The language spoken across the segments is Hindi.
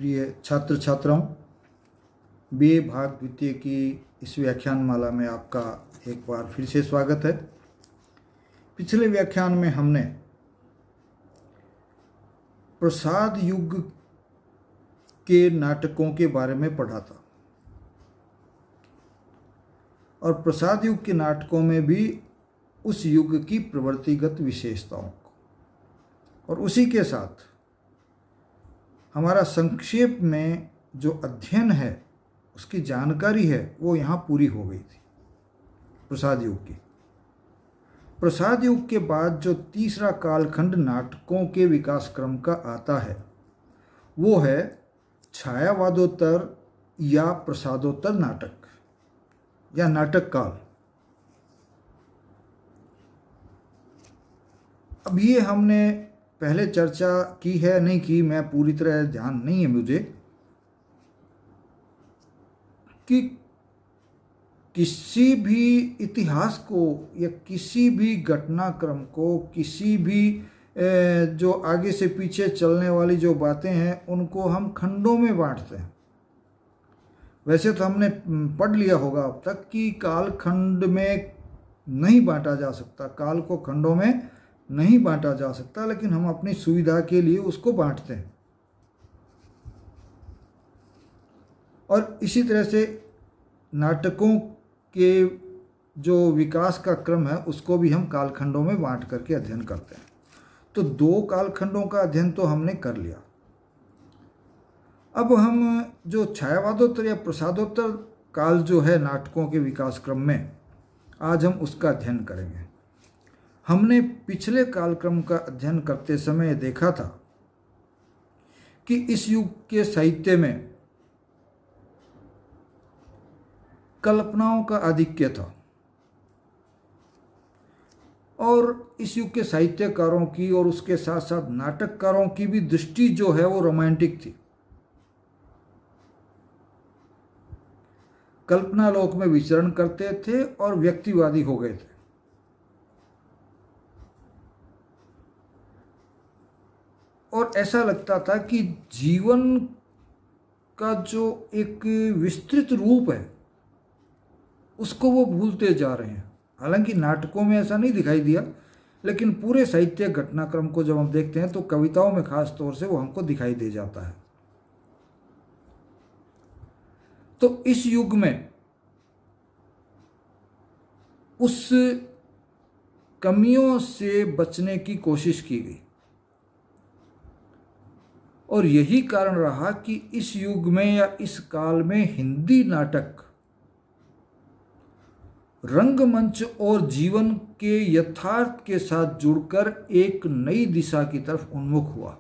प्रिय छात्र छात्राओं, बीए भाग द्वितीय की इस व्याख्यान माला में आपका एक बार फिर से स्वागत है। पिछले व्याख्यान में हमने प्रसाद युग के नाटकों के बारे में पढ़ा था और प्रसाद युग के नाटकों में भी उस युग की प्रवृत्तिगत विशेषताओं को, और उसी के साथ हमारा संक्षेप में जो अध्ययन है उसकी जानकारी है वो यहाँ पूरी हो गई थी। प्रसाद युग की प्रसाद युग के बाद जो तीसरा कालखंड नाटकों के विकास क्रम का आता है वो है छायावादोत्तर या प्रसादोत्तर नाटक या नाटक काल। अब ये हमने पहले चर्चा की है नहीं की, मैं पूरी तरह ध्यान नहीं है मुझे, कि किसी भी इतिहास को या किसी भी घटनाक्रम को, किसी भी जो आगे से पीछे चलने वाली जो बातें हैं उनको हम खंडों में बांटते हैं। वैसे तो हमने पढ़ लिया होगा अब तक कि काल खंड में नहीं बांटा जा सकता, काल को खंडों में नहीं बांटा जा सकता, लेकिन हम अपनी सुविधा के लिए उसको बांटते हैं। और इसी तरह से नाटकों के जो विकास का क्रम है उसको भी हम कालखंडों में बांट करके अध्ययन करते हैं। तो दो कालखंडों का अध्ययन तो हमने कर लिया। अब हम जो छायावादोत्तर या प्रसादोत्तर काल जो है नाटकों के विकास क्रम में, आज हम उसका अध्ययन करेंगे। हमने पिछले कालक्रम का अध्ययन करते समय देखा था कि इस युग के साहित्य में कल्पनाओं का आधिक्य था और इस युग के साहित्यकारों की और उसके साथ साथ नाटककारों की भी दृष्टि जो है वो रोमांटिक थी। कल्पना लोक में विचरण करते थे और व्यक्तिवादी हो गए थे। और ऐसा लगता था कि जीवन का जो एक विस्तृत रूप है उसको वो भूलते जा रहे हैं। हालांकि नाटकों में ऐसा नहीं दिखाई दिया, लेकिन पूरे साहित्य घटनाक्रम को जब हम देखते हैं तो कविताओं में खास तौर से वो हमको दिखाई दे जाता है। तो इस युग में उस कमियों से बचने की कोशिश की गई और यही कारण रहा कि इस युग में या इस काल में हिंदी नाटक रंगमंच और जीवन के यथार्थ के साथ जुड़कर एक नई दिशा की तरफ उन्मुख हुआ।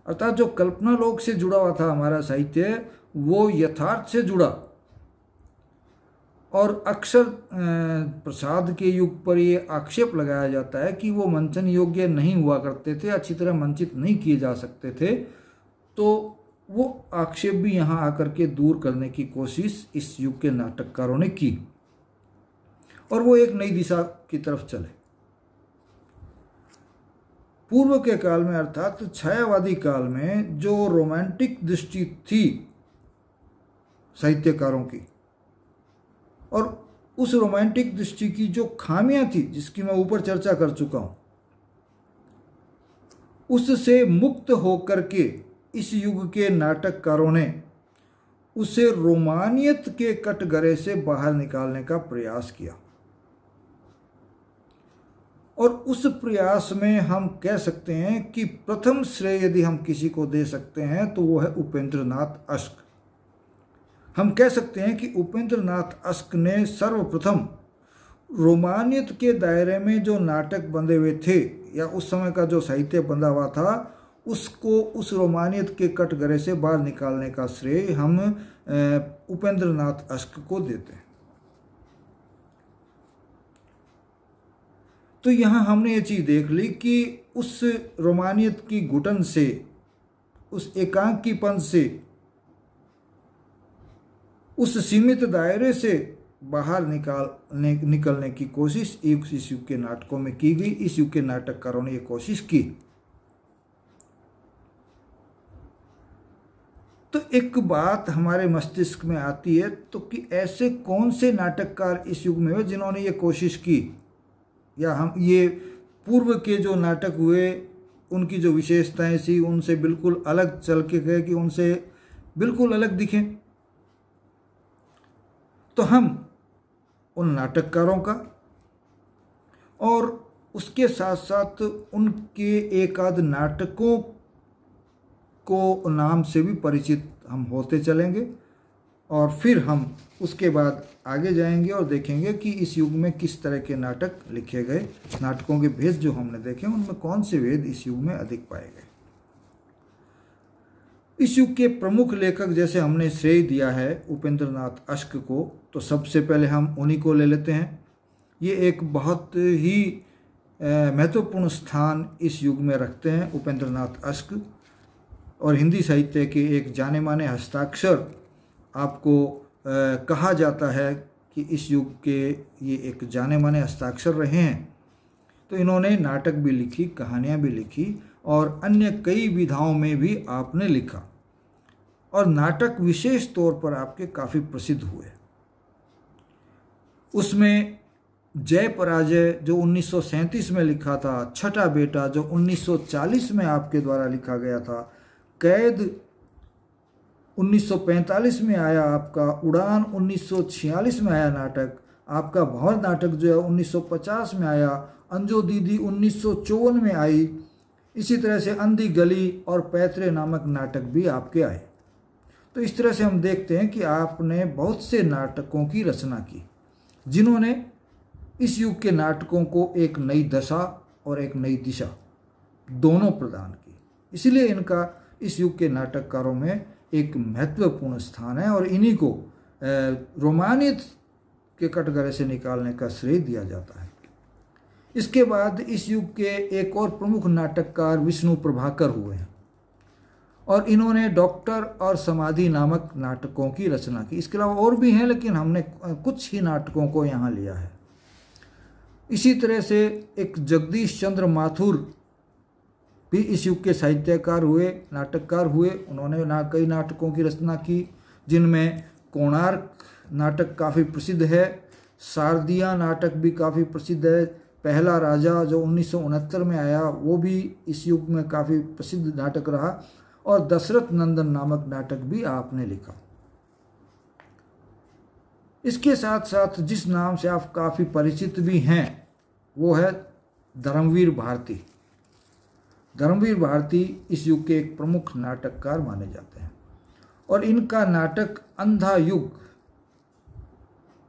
अर्थात जो कल्पना लोक से जुड़ा हुआ था हमारा साहित्य, वो यथार्थ से जुड़ा। और अक्सर प्रसाद के युग पर ये आक्षेप लगाया जाता है कि वो मंचन योग्य नहीं हुआ करते थे, अच्छी तरह मंचित नहीं किए जा सकते थे। तो वो आक्षेप भी यहाँ आकर के दूर करने की कोशिश इस युग के नाटककारों ने की और वो एक नई दिशा की तरफ चले। पूर्व के काल में अर्थात छायावादी काल में जो रोमांटिक दृष्टि थी साहित्यकारों की, और उस रोमांटिक दृष्टि की जो खामियां थी जिसकी मैं ऊपर चर्चा कर चुका हूं, उससे मुक्त होकर के इस युग के नाटककारों ने उसे रोमानियत के कटघरे से बाहर निकालने का प्रयास किया। और उस प्रयास में हम कह सकते हैं कि प्रथम श्रेय यदि हम किसी को दे सकते हैं तो वो है उपेंद्र नाथ अश्क। हम कह सकते हैं कि उपेंद्र नाथ अश्क ने सर्वप्रथम रोमानियत के दायरे में जो नाटक बंधे हुए थे या उस समय का जो साहित्य बंधा हुआ था उसको उस रोमानियत के कटघरे से बाहर निकालने का श्रेय हम उपेंद्र नाथ अश्क को देते हैं। तो यहाँ हमने ये चीज़ देख ली कि उस रोमानियत की घुटन से, उस एकांकीपन से, उस सीमित दायरे से बाहर निकलने की कोशिश इस युग के नाटकों में की गई। इस युग के नाटककारों ने ये कोशिश की। तो एक बात हमारे मस्तिष्क में आती है तो कि ऐसे कौन से नाटककार इस युग में हुए जिन्होंने ये कोशिश की, या हम ये पूर्व के जो नाटक हुए उनकी जो विशेषताएं थी उनसे बिल्कुल अलग चल के गए, कि उनसे बिल्कुल अलग दिखें। तो हम उन नाटककारों का और उसके साथ साथ उनके एक आध नाटकों को नाम से भी परिचित हम होते चलेंगे, और फिर हम उसके बाद आगे जाएंगे और देखेंगे कि इस युग में किस तरह के नाटक लिखे गए, नाटकों के भेद जो हमने देखे उनमें कौन से भेद इस युग में अधिक पाए गए। इस युग के प्रमुख लेखक जैसे हमने श्रेय दिया है उपेंद्रनाथ अश्क को, तो सबसे पहले हम उन्हीं को ले लेते हैं। ये एक बहुत ही महत्वपूर्ण स्थान इस युग में रखते हैं उपेंद्रनाथ अश्क, और हिंदी साहित्य के एक जाने माने हस्ताक्षर आपको कहा जाता है कि इस युग के ये एक जाने माने हस्ताक्षर रहे हैं। तो इन्होंने नाटक भी लिखी, कहानियाँ भी लिखी और अन्य कई विधाओं में भी आपने लिखा, और नाटक विशेष तौर पर आपके काफ़ी प्रसिद्ध हुए। उसमें जय पराजय जो 1937 में लिखा था, छठा बेटा जो 1940 में आपके द्वारा लिखा गया था, कैद 1945 में आया आपका, उड़ान 1946 में आया नाटक आपका, भंवर नाटक जो है 1950 में आया, अंजो दीदी 1954 में आई, इसी तरह से अंधी गली और पैतरे नामक नाटक भी आपके आए। तो इस तरह से हम देखते हैं कि आपने बहुत से नाटकों की रचना की जिन्होंने इस युग के नाटकों को एक नई दशा और एक नई दिशा दोनों प्रदान की। इसलिए इनका इस युग के नाटककारों में एक महत्वपूर्ण स्थान है, और इन्हीं को रोमानियत के कटघरे से निकालने का श्रेय दिया जाता है। इसके बाद इस युग के एक और प्रमुख नाटककार विष्णु प्रभाकर हुए हैं, और इन्होंने डॉक्टर और समाधि नामक नाटकों की रचना की। इसके अलावा और भी हैं, लेकिन हमने कुछ ही नाटकों को यहाँ लिया है। इसी तरह से एक जगदीश चंद्र माथुर भी इस युग के साहित्यकार हुए, नाटककार हुए। उन्होंने कई नाटकों की रचना की, जिनमें कोणार्क नाटक काफ़ी प्रसिद्ध है, शारदिया नाटक भी काफ़ी प्रसिद्ध है, पहला राजा जो 1969 में आया वो भी इस युग में काफ़ी प्रसिद्ध नाटक रहा, और दशरथ नंदन नामक नाटक भी आपने लिखा। इसके साथ साथ जिस नाम से आप काफ़ी परिचित भी हैं वो है धर्मवीर भारती। धर्मवीर भारती इस युग के एक प्रमुख नाटककार माने जाते हैं, और इनका नाटक अंधा युग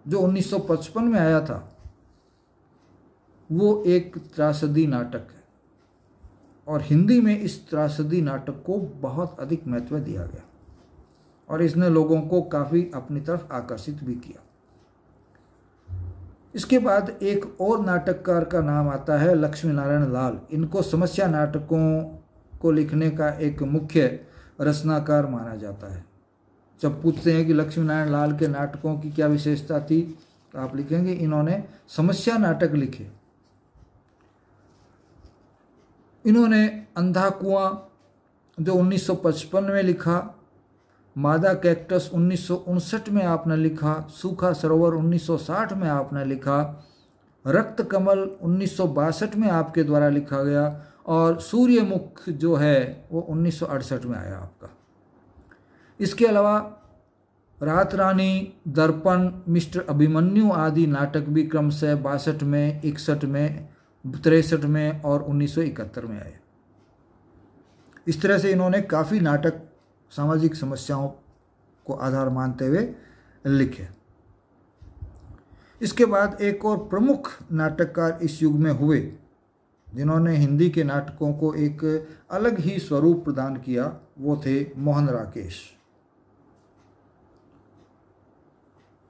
जो 1955 में आया था वो एक त्रासदी नाटक है, और हिंदी में इस त्रासदी नाटक को बहुत अधिक महत्व दिया गया, और इसने लोगों को काफ़ी अपनी तरफ आकर्षित भी किया। इसके बाद एक और नाटककार का नाम आता है लक्ष्मी नारायण लाल। इनको समस्या नाटकों को लिखने का एक मुख्य रचनाकार माना जाता है। जब पूछते हैं कि लक्ष्मी नारायण लाल के नाटकों की क्या विशेषता थी, तो आप लिखेंगे इन्होंने समस्या नाटक लिखे। इन्होंने अंधा कुआं जो 1955 में लिखा, मादा कैक्टस 1959 में आपने लिखा, सूखा सरोवर 1960 में आपने लिखा, रक्त कमल 1962 में आपके द्वारा लिखा गया, और सूर्यमुख जो है वो 1968 में आया आपका। इसके अलावा रात रानी, दर्पण, मिस्टर अभिमन्यु आदि नाटक भी क्रमशः 62 में, 61 में, 63 में और 1971 में आए। इस तरह से इन्होंने काफ़ी नाटक सामाजिक समस्याओं को आधार मानते हुए लिखे। इसके बाद एक और प्रमुख नाटककार इस युग में हुए जिन्होंने हिंदी के नाटकों को एक अलग ही स्वरूप प्रदान किया, वो थे मोहन राकेश।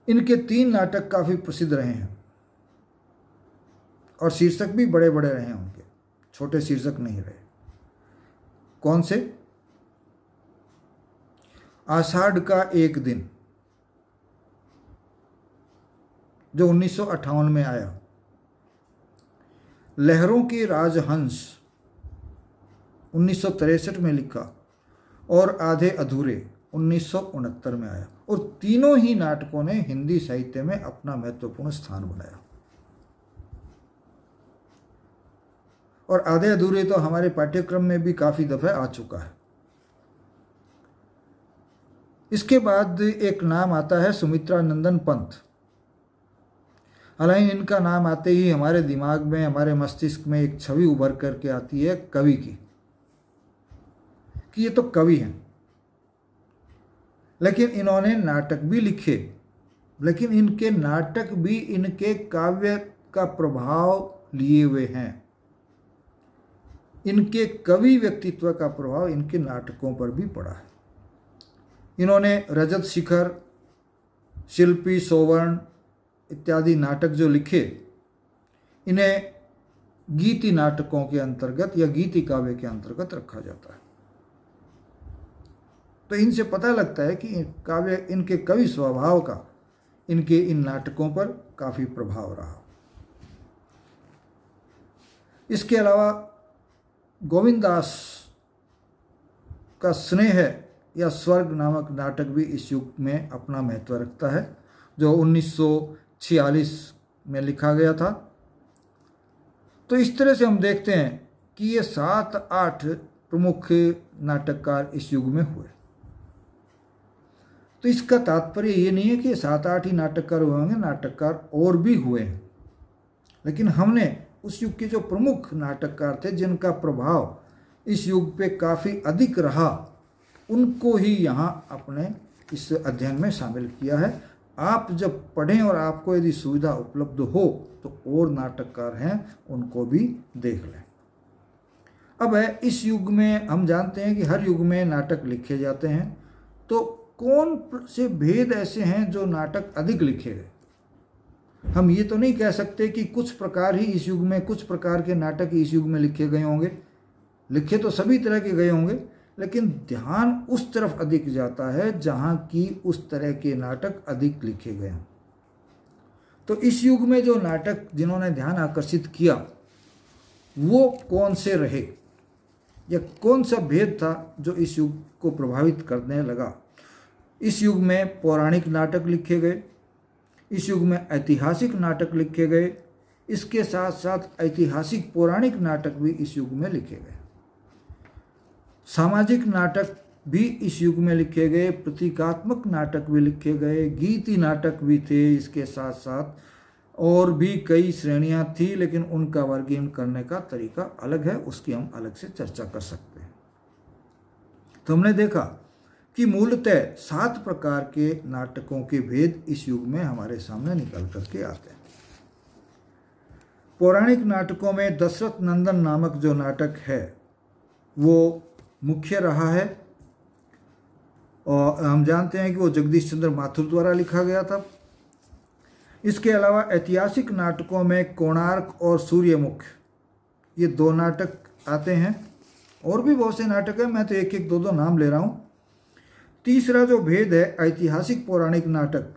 इनके 3 नाटक काफ़ी प्रसिद्ध रहे हैं, और शीर्षक भी बड़े बड़े रहे हैं उनके, छोटे शीर्षक नहीं रहे। कौन से? आषाढ़ का एक दिन जो 1958 में आया, लहरों के राजहंस 1963 में लिखा, और आधे अधूरे 1969 में आया और तीनों ही नाटकों ने हिंदी साहित्य में अपना महत्वपूर्ण स्थान बनाया। और आधे अधूरे तो हमारे पाठ्यक्रम में भी काफ़ी दफ़े आ चुका है। इसके बाद एक नाम आता है सुमित्रा नंदन पंत। हालांकि इनका नाम आते ही हमारे दिमाग में, हमारे मस्तिष्क में एक छवि उभर करके आती है कवि की, कि ये तो कवि हैं। लेकिन इन्होंने नाटक भी लिखे, लेकिन इनके नाटक भी इनके काव्य का प्रभाव लिए हुए हैं। इनके कवि व्यक्तित्व का प्रभाव इनके नाटकों पर भी पड़ा है। इन्होंने रजत शिखर, शिल्पी, सोवर्ण इत्यादि नाटक जो लिखे, इन्हें गीति नाटकों के अंतर्गत या गीति काव्य के अंतर्गत रखा जाता है। तो इनसे पता लगता है कि काव्य, इनके कवि स्वभाव का इनके इन नाटकों पर काफ़ी प्रभाव रहा। इसके अलावा गोविंद दास का स्नेह या स्वर्ग नामक नाटक भी इस युग में अपना महत्व रखता है, जो 1946 में लिखा गया था। तो इस तरह से हम देखते हैं कि ये 7-8 प्रमुख नाटककार इस युग में हुए। तो इसका तात्पर्य ये नहीं है कि 7-8 ही नाटककार हुए होंगे, नाटककार और भी हुए हैं। लेकिन हमने उस युग के जो प्रमुख नाटककार थे, जिनका प्रभाव इस युग पे काफ़ी अधिक रहा, उनको ही यहाँ अपने इस अध्ययन में शामिल किया है। आप जब पढ़ें और आपको यदि सुविधा उपलब्ध हो तो और नाटककार हैं उनको भी देख लें। अब है, इस युग में हम जानते हैं कि हर युग में नाटक लिखे जाते हैं। तो कौन से भेद ऐसे हैं जो नाटक अधिक लिखे गए? हम ये तो नहीं कह सकते कि कुछ प्रकार ही इस युग में, कुछ प्रकार के नाटक इस युग में लिखे गए होंगे। लिखे तो सभी तरह के गए होंगे, लेकिन ध्यान उस तरफ अधिक जाता है जहाँ की उस तरह के नाटक अधिक लिखे गए हैं। तो इस युग में जो नाटक जिन्होंने ध्यान आकर्षित किया वो कौन से रहे, या कौन सा भेद था जो इस युग को प्रभावित करने लगा? इस युग में पौराणिक नाटक लिखे गए, इस युग में ऐतिहासिक नाटक लिखे गए, इसके साथ साथ ऐतिहासिक पौराणिक नाटक भी इस युग में लिखे गए। सामाजिक नाटक भी इस युग में लिखे गए, प्रतीकात्मक नाटक भी लिखे गए, गीति नाटक भी थे। इसके साथ साथ और भी कई श्रेणियां थी, लेकिन उनका वर्गीकरण करने का तरीका अलग है, उसकी हम अलग से चर्चा कर सकते हैं। तो हमने देखा कि मूलतः 7 प्रकार के नाटकों के भेद इस युग में हमारे सामने निकल करके आते हैं। पौराणिक नाटकों में दशरथ नंदन नामक जो नाटक है वो मुख्य रहा है, और हम जानते हैं कि वो जगदीश चंद्र माथुर द्वारा लिखा गया था। इसके अलावा ऐतिहासिक नाटकों में कोणार्क और सूर्यमुख, ये 2 नाटक आते हैं। और भी बहुत से नाटक हैं, मैं तो एक एक 2 नाम ले रहा हूँ। तीसरा जो भेद है ऐतिहासिक पौराणिक नाटक,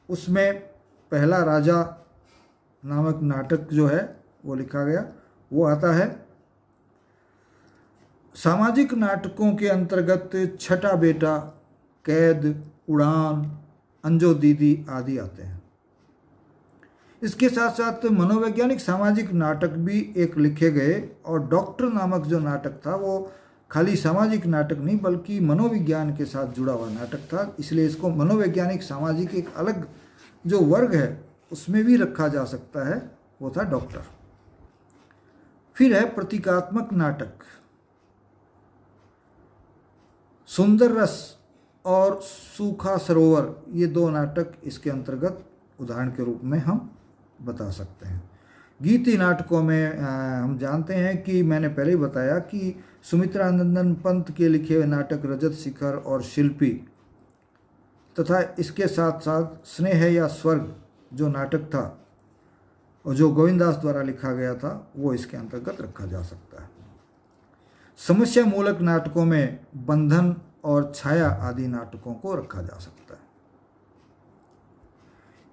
उसमें पहला राजा नामक नाटक जो है वो लिखा गया, वो आता है। सामाजिक नाटकों के अंतर्गत छठा बेटा, कैद, उड़ान, अंजो दीदी आदि आते हैं। इसके साथ साथ मनोवैज्ञानिक सामाजिक नाटक भी एक लिखे गए, और डॉक्टर नामक जो नाटक था वो खाली सामाजिक नाटक नहीं बल्कि मनोविज्ञान के साथ जुड़ा हुआ नाटक था, इसलिए इसको मनोवैज्ञानिक सामाजिक एक अलग जो वर्ग है उसमें भी रखा जा सकता है, वो था डॉक्टर। फिर है प्रतीकात्मक नाटक। सुंदर रस और सूखा सरोवर, ये 2 नाटक इसके अंतर्गत उदाहरण के रूप में हम बता सकते हैं। गीति नाटकों में हम जानते हैं कि मैंने पहले ही बताया कि सुमित्रा नंदन पंत के लिखे हुए नाटक रजत शिखर और शिल्पी, तथा इसके साथ साथ स्नेह या स्वर्ग जो नाटक था और जो गोविंद दास द्वारा लिखा गया था, वो इसके अंतर्गत रखा जा सकता है। समस्या मूलक नाटकों में बंधन और छाया आदि नाटकों को रखा जा सकता है।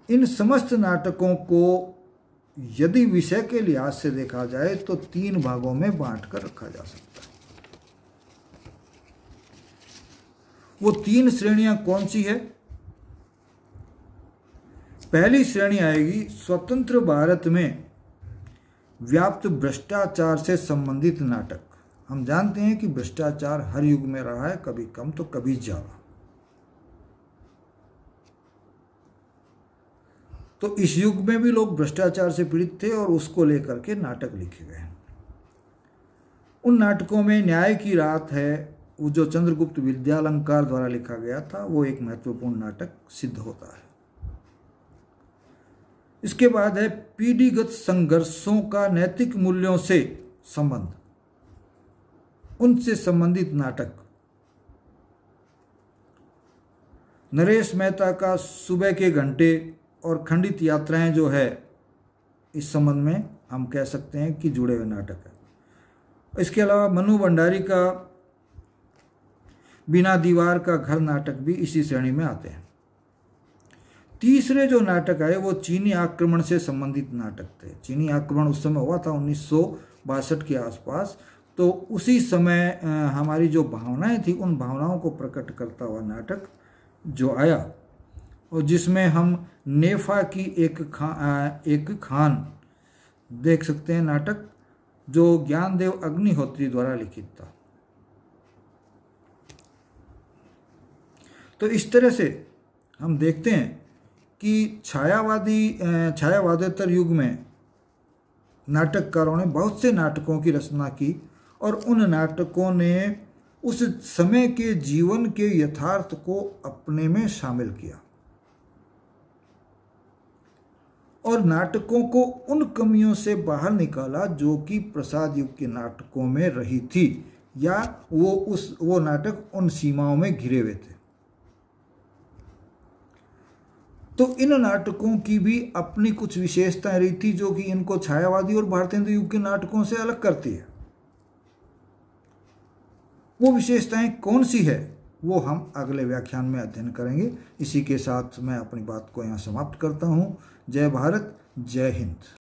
इन समस्त नाटकों को यदि विषय के लिहाज से देखा जाए तो 3 भागों में बांट कर रखा जा सकता है। वो 3 श्रेणियां कौन सी है? पहली श्रेणी आएगी स्वतंत्र भारत में व्याप्त भ्रष्टाचार से संबंधित नाटक। हम जानते हैं कि भ्रष्टाचार हर युग में रहा है, कभी कम तो कभी ज्यादा। तो इस युग में भी लोग भ्रष्टाचार से पीड़ित थे और उसको लेकर के नाटक लिखे गए। उन नाटकों में न्याय की रात है, वो जो चंद्रगुप्त विद्यालंकार द्वारा लिखा गया था, वो एक महत्वपूर्ण नाटक सिद्ध होता है। इसके बाद है पीढ़ीगत संघर्षों का नैतिक मूल्यों से संबंध, उनसे संबंधित नाटक। नरेश मेहता का सुबह के घंटे और खंडित यात्राएं जो है, इस संबंध में हम कह सकते हैं कि जुड़े हुए नाटक है। इसके अलावा मनु भंडारी का बिना दीवार का घर नाटक भी इसी श्रेणी में आते हैं। तीसरे जो नाटक आए वो चीनी आक्रमण से संबंधित नाटक थे। चीनी आक्रमण उस समय हुआ था 1962 के आसपास। तो उसी समय हमारी जो भावनाएं थी, उन भावनाओं को प्रकट करता हुआ नाटक जो आया, और जिसमें हम नेफा की एक खान देख सकते हैं नाटक, जो ज्ञानदेव अग्निहोत्री द्वारा लिखित था। तो इस तरह से हम देखते हैं कि छायावादेतर युग में नाटककारों ने बहुत से नाटकों की रचना की और उन नाटकों ने उस समय के जीवन के यथार्थ को अपने में शामिल किया और नाटकों को उन कमियों से बाहर निकाला जो कि प्रसाद युग के नाटकों में रही थी, या वो नाटक उन सीमाओं में घिरे हुए थे। तो इन नाटकों की भी अपनी कुछ विशेषताएं रही थी जो कि इनको छायावादी और भारतेंद्र युग के नाटकों से अलग करती है। वो विशेषताएं कौन सी है, वो हम अगले व्याख्यान में अध्ययन करेंगे। इसी के साथ मैं अपनी बात को यहाँ समाप्त करता हूँ। जय भारत, जय हिंद।